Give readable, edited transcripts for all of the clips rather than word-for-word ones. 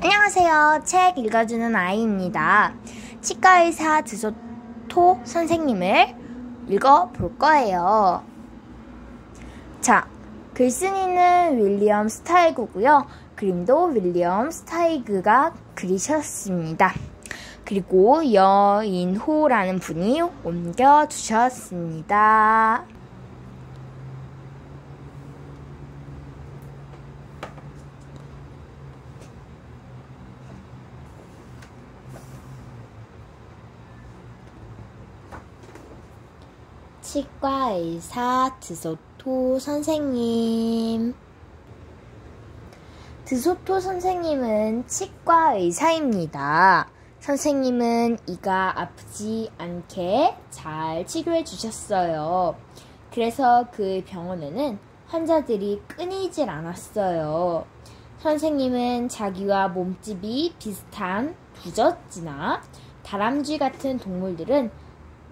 안녕하세요. 책 읽어주는 아이입니다. 치과의사 드소토 선생님을 읽어볼 거예요. 자, 글쓴이는 윌리엄 스타이그고요. 그림도 윌리엄 스타이그가 그리셨습니다. 그리고 여인호라는 분이 옮겨주셨습니다. 치과의사 드소토 선생님. 드소토 선생님은 치과의사입니다. 선생님은 이가 아프지 않게 잘 치료해 주셨어요. 그래서 그 병원에는 환자들이 끊이질 않았어요. 선생님은 자기와 몸집이 비슷한 부젓지나 다람쥐 같은 동물들은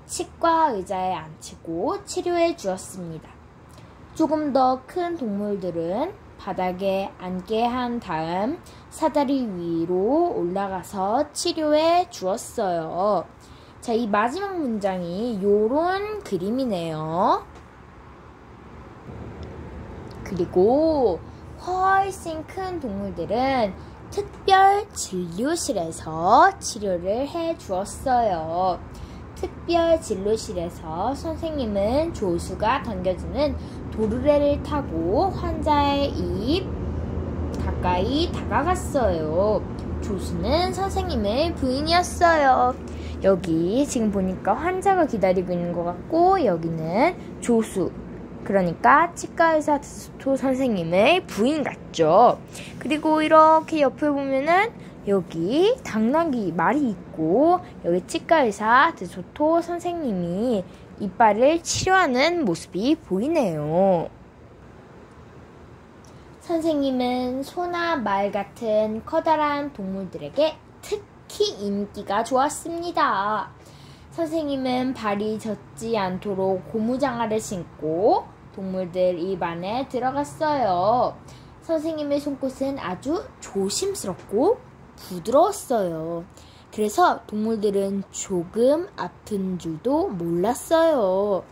치과 의자에 앉히고 치료해 주었습니다. 조금 더 큰 동물들은 바닥에 앉게 한 다음 사다리 위로 올라가서 치료해 주었어요. 자, 이 마지막 문장이 요런 그림이네요. 그리고 훨씬 큰 동물들은 특별 진료실에서 치료를 해 주었어요. 특별 진료실에서 선생님은 조수가 당겨주는 도르래를 타고 환자의 입 가까이 다가갔어요. 조수는 선생님의 부인이었어요. 여기 지금 보니까 환자가 기다리고 있는 것 같고, 여기는 조수, 그러니까 치과의사 드소토 선생님의 부인 같죠. 그리고 이렇게 옆에 보면은 여기 당나귀 말이 있고, 여기 치과의사 드소토 선생님이 이빨을 치료하는 모습이 보이네요. 선생님은 소나 말 같은 커다란 동물들에게 특히 인기가 좋았습니다. 선생님은 발이 젖지 않도록 고무장화를 신고 동물들 입 안에 들어갔어요. 선생님의 손끝은 아주 조심스럽고 부드러웠어요. 그래서 동물들은 조금 아픈 줄도 몰랐어요.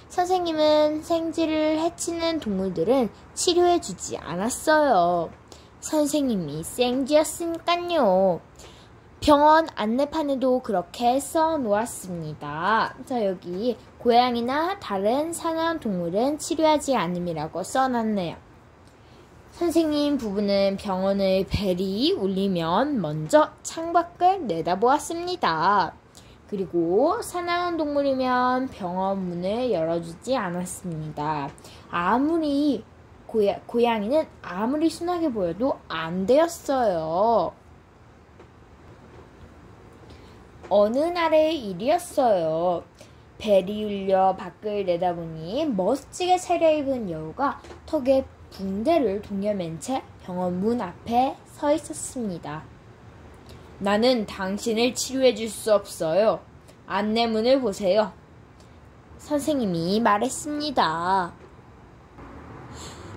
선생님은 생쥐를 해치는 동물들은 치료해주지 않았어요. 선생님이 생쥐였으니까요. 병원 안내판에도 그렇게 써놓았습니다. 자, 여기 고양이나 다른 사나운 동물은 치료하지 않음이라고 써놨네요. 선생님 부부는 병원의 벨이 울리면 먼저 창밖을 내다보았습니다. 그리고 사나운 동물이면 병원 문을 열어주지 않았습니다. 고양이는 아무리 순하게 보여도 안 되었어요. 어느 날의 일이었어요. 벨이 울려 밖을 내다보니 멋지게 차려입은 여우가 턱에 붕대를 동여맨 채 병원 문 앞에 서 있었습니다. 나는 당신을 치료해 줄 수 없어요. 안내문을 보세요. 선생님이 말했습니다.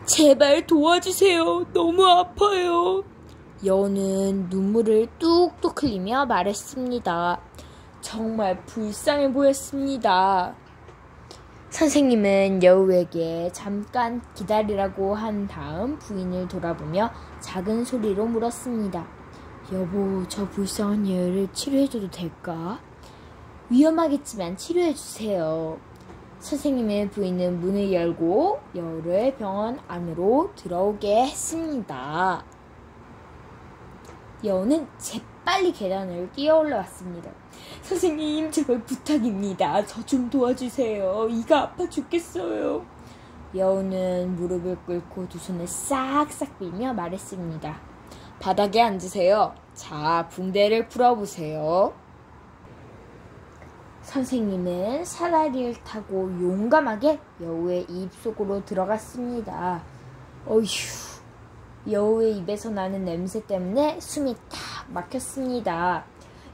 제발 도와주세요. 너무 아파요. 여우는 눈물을 뚝뚝 흘리며 말했습니다. 정말 불쌍해 보였습니다. 선생님은 여우에게 잠깐 기다리라고 한 다음 부인을 돌아보며 작은 소리로 물었습니다. 여보, 저 불쌍한 여우를 치료해줘도 될까? 위험하겠지만 치료해주세요. 선생님의 부인은 문을 열고 여우를 병원 안으로 들어오게 했습니다. 여우는 재빨리 계단을 뛰어 올라왔습니다. 선생님, 제발 부탁입니다. 저 좀 도와주세요. 이가 아파 죽겠어요. 여우는 무릎을 꿇고 두 손을 싹싹 빌며 말했습니다. 바닥에 앉으세요. 자, 붕대를 풀어보세요. 선생님은 사다리를 타고 용감하게 여우의 입 속으로 들어갔습니다. 어휴, 여우의 입에서 나는 냄새 때문에 숨이 탁 막혔습니다.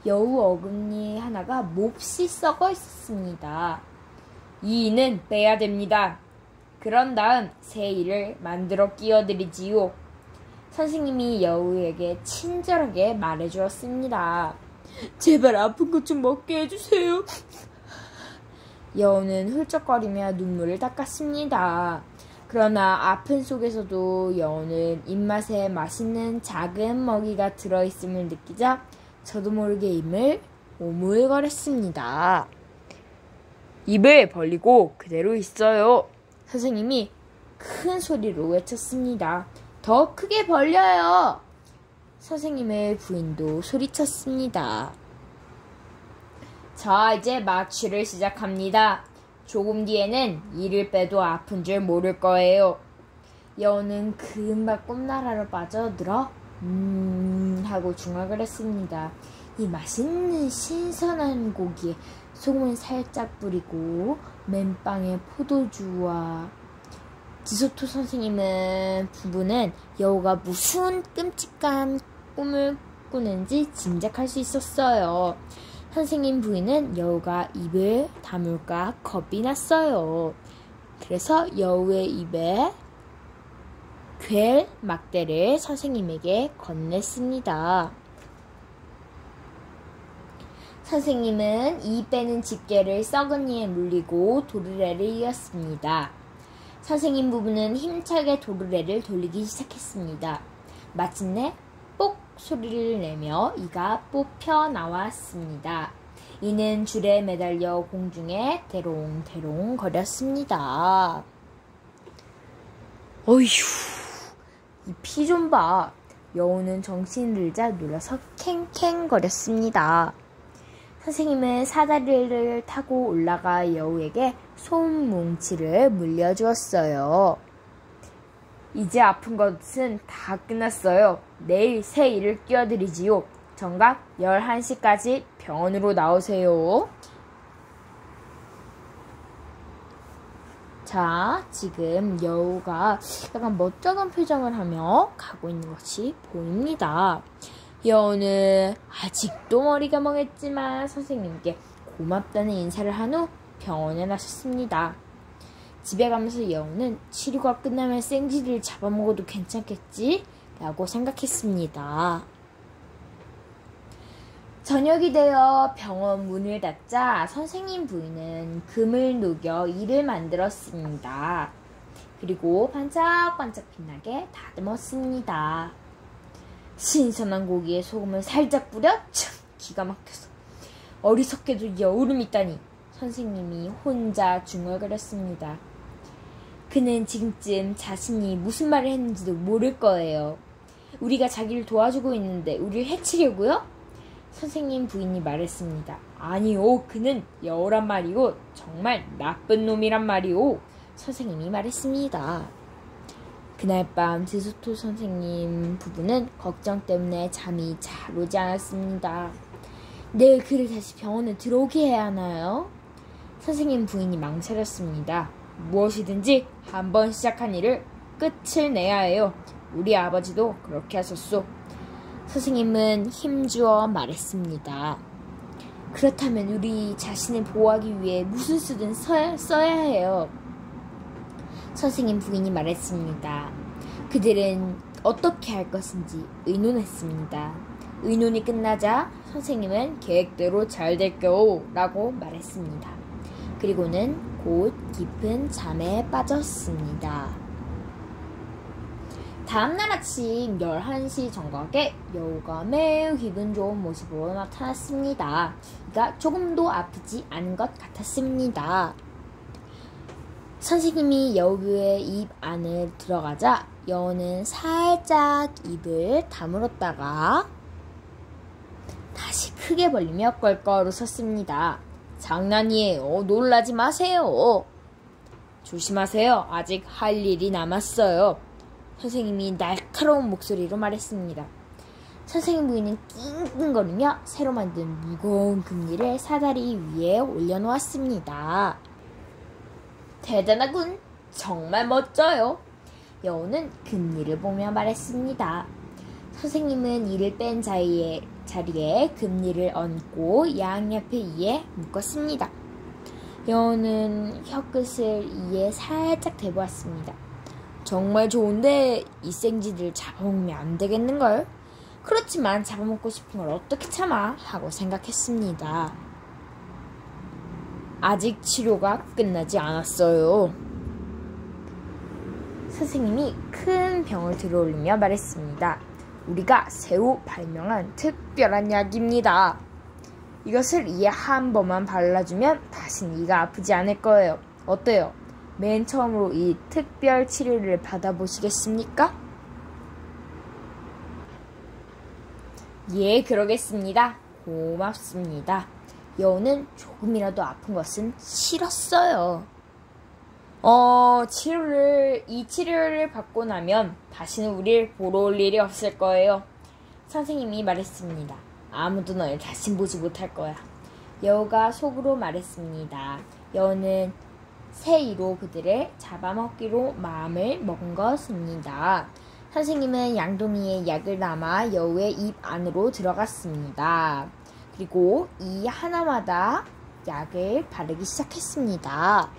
여우 어금니 하나가 몹시 썩어 있었습니다. 이 이는 빼야 됩니다. 그런 다음 새 이를 만들어 끼워드리지요. 선생님이 여우에게 친절하게 말해주었습니다. 제발 아픈 것 좀 먹게 해주세요. 여우는 훌쩍거리며 눈물을 닦았습니다. 그러나 아픈 속에서도 여우는 입맛에 맛있는 작은 먹이가 들어있음을 느끼자 저도 모르게 입을 오물거렸습니다. 입을 벌리고 그대로 있어요. 선생님이 큰 소리로 외쳤습니다. 더 크게 벌려요. 선생님의 부인도 소리쳤습니다. 자, 이제 마취를 시작합니다. 조금 뒤에는 이를 빼도 아픈 줄 모를 거예요. 여우는 금방 꿈나라로 빠져들어 하고 중얼을 했습니다. 이 맛있는 신선한 고기에 소금을 살짝 뿌리고 맨빵에 포도주와 디소토 선생님은 부부는 여우가 무슨 끔찍한 꿈을 꾸는지 짐작할 수 있었어요. 선생님 부인은 여우가 입을 다물까 겁이 났어요. 그래서 여우의 입에 괸 막대를 선생님에게 건넸습니다. 선생님은 이 빼는 집게를 썩은 이에 물리고 도르래를 이었습니다. 선생님 부부는 힘차게 도르래를 돌리기 시작했습니다. 마침내 뽁 소리를 내며 이가 뽑혀 나왔습니다. 이는 줄에 매달려 공중에 대롱대롱 거렸습니다. 어휴, 이 피 좀 봐. 여우는 정신을 잃자 놀라서 캥캥거렸습니다. 선생님은 사다리를 타고 올라가 여우에게 솜뭉치를 물려주었어요. 이제 아픈 것은 다 끝났어요. 내일 새 일을 끼워드리지요. 정각 11시까지 병원으로 나오세요. 자, 지금 여우가 약간 멋쩍은 표정을 하며 가고 있는 것이 보입니다. 여우는 아직도 머리가 멍했지만 선생님께 고맙다는 인사를 한 후 병원에 나섰습니다. 집에 가면서 여우는 치료가 끝나면 생쥐를 잡아먹어도 괜찮겠지? 라고 생각했습니다. 저녁이 되어 병원 문을 닫자 선생님 부인은 금을 녹여 이를 만들었습니다. 그리고 반짝반짝 빛나게 다듬었습니다. 신선한 고기에 소금을 살짝 뿌려 참 기가 막혀서 어리석게도 여우를 믿다니 선생님이 혼자 중얼거렸습니다. 그는 지금쯤 자신이 무슨 말을 했는지도 모를 거예요. 우리가 자기를 도와주고 있는데 우리를 해치려고요? 선생님 부인이 말했습니다. 아니요, 그는 여우란 말이오. 정말 나쁜 놈이란 말이오. 선생님이 말했습니다. 그날 밤 디소토 선생님 부부는 걱정 때문에 잠이 잘 오지 않았습니다. 내일 그를 다시 병원에 들어오게 해야 하나요? 선생님 부인이 망설였습니다. 무엇이든지 한번 시작한 일을 끝을 내야 해요. 우리 아버지도 그렇게 하셨소. 선생님은 힘주어 말했습니다. 그렇다면 우리 자신을 보호하기 위해 무슨 수든 써야 해요. 선생님 부인이 말했습니다. 그들은 어떻게 할 것인지 의논했습니다. 의논이 끝나자 선생님은 계획대로 잘 될게요 라고 말했습니다. 그리고는 곧 깊은 잠에 빠졌습니다. 다음날 아침 11시 정각에 여우가 매우 기분 좋은 모습으로 나타났습니다. 그가 조금도 아프지 않은 것 같았습니다. 선생님이 여우의 입 안에 들어가자 여우는 살짝 입을 다물었다가 다시 크게 벌리며 껄껄 웃었습니다. 장난이에요. 놀라지 마세요. 조심하세요. 아직 할 일이 남았어요. 선생님이 날카로운 목소리로 말했습니다. 선생님 부인은 낑낑거리며 새로 만든 무거운 금리를 사다리 위에 올려놓았습니다. 대단하군. 정말 멋져요. 여우는 금리를 보며 말했습니다. 선생님은 이를 뺀 자리에 금리를 얹고 양옆에 이에 묶었습니다. 여우는 혀끝을 이에 살짝 대보았습니다. 정말 좋은데 이 생쥐들 잡아먹으면 안 되겠는걸? 그렇지만 잡아먹고 싶은 걸 어떻게 참아? 하고 생각했습니다. 아직 치료가 끝나지 않았어요. 선생님이 큰 병을 들어올리며 말했습니다. 우리가 새로 발명한 특별한 약입니다. 이것을 이에 한 번만 발라주면 다신 이가 아프지 않을 거예요. 어때요? 맨 처음으로 이 특별 치료를 받아보시겠습니까? 예, 그러겠습니다. 고맙습니다. 여우는 조금이라도 아픈 것은 싫었어요. 이 치료를 받고 나면 다시는 우릴 보러 올 일이 없을 거예요. 선생님이 말했습니다. 아무도 널 다시 보지 못할 거야. 여우가 속으로 말했습니다. 여우는 새 이로 그들을 잡아먹기로 마음을 먹은 것입니다. 선생님은 양동이에 약을 담아 여우의 입 안으로 들어갔습니다. 그리고 이 하나마다 약을 바르기 시작했습니다.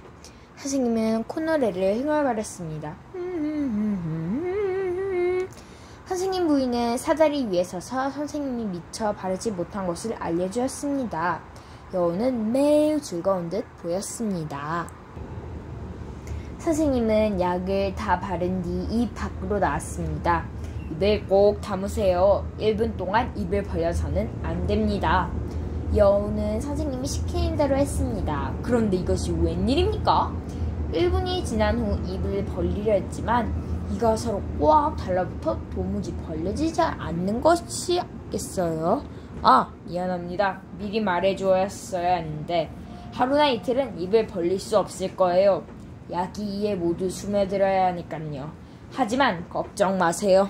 선생님은 콧노래를 흥얼거렸습니다. 선생님 부인은 사다리 위에 서서 선생님이 미처 바르지 못한 것을 알려주었습니다. 여우는 매우 즐거운 듯 보였습니다. 선생님은 약을 다 바른 뒤 입 밖으로 나왔습니다. 입을 꼭 다무세요. 1분 동안 입을 벌려서는 안 됩니다. 여우는 선생님이 시키는 대로 했습니다. 그런데 이것이 웬일입니까? 1분이 지난 후 입을 벌리려 했지만 이가 서로 꽉 달라붙어 도무지 벌려지지 않는 것이겠어요. 미안합니다. 미리 말해주었어야 했는데 하루나 이틀은 입을 벌릴 수 없을 거예요. 약이 이에 모두 스며들어야 하니깐요. 하지만 걱정 마세요.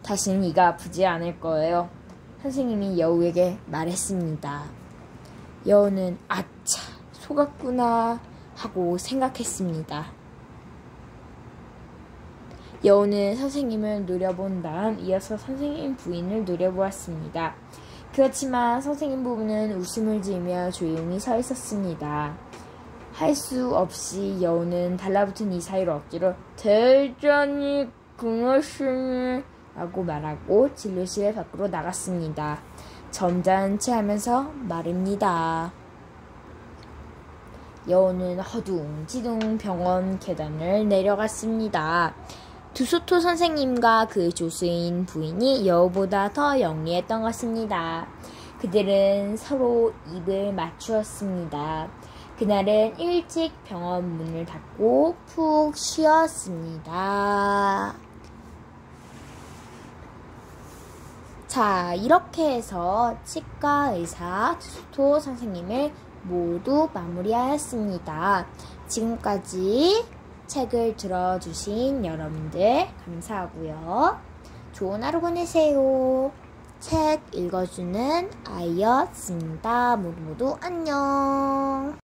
다시는 이가 아프지 않을 거예요. 선생님이 여우에게 말했습니다. 여우는 아차, 속았구나 하고 생각했습니다. 여우는 선생님을 노려본 다음 이어서 선생님 부인을 노려보았습니다. 그렇지만 선생님 부부는 웃음을 지으며 조용히 서 있었습니다. 할 수 없이 여우는 달라붙은 이 사이로 억지로 대전이 그것이 라고 말하고 진료실 밖으로 나갔습니다. 점잖지 하면서 말입니다. 여우는 허둥지둥 병원 계단을 내려갔습니다. 두소토 선생님과 그 조수인 부인이 여우보다 더 영리했던 것입니다. 그들은 서로 입을 맞추었습니다. 그날은 일찍 병원 문을 닫고 푹 쉬었습니다. 자, 이렇게 해서 치과 의사 두소토 선생님을 모두 마무리하였습니다. 지금까지 책을 들어주신 여러분들 감사하고요. 좋은 하루 보내세요. 책 읽어주는 아이였습니다. 모두 안녕.